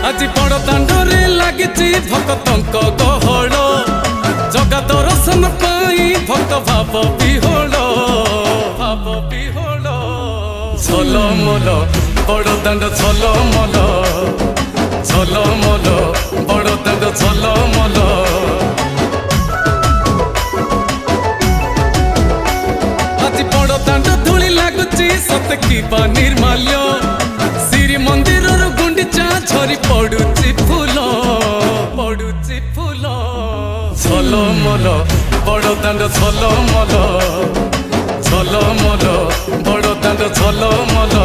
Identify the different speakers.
Speaker 1: আজি বড় দাଣ୍ଡরে লাগিছি ভক্তଙ୍କ গহଳ জগা দর্শন পাই ভক্ত ভাব বিহোଳ ঝলমল বড় দাଣ୍ଡ ঝলমল ঝলমল বড় দাଣ୍ଡ ঝলমল আজি বড় দাଣ୍ଡ ধূলি লাগুছি সতে কিবা নির্মাল্য শ্রী মন্দিরর গুন্ডিচা ঝরি পড়ুছি ফুল ঝলমল বড় দাଣ୍ଡ ঝলমল ঝলমল বড় দাଣ୍ଡ ঝলমল।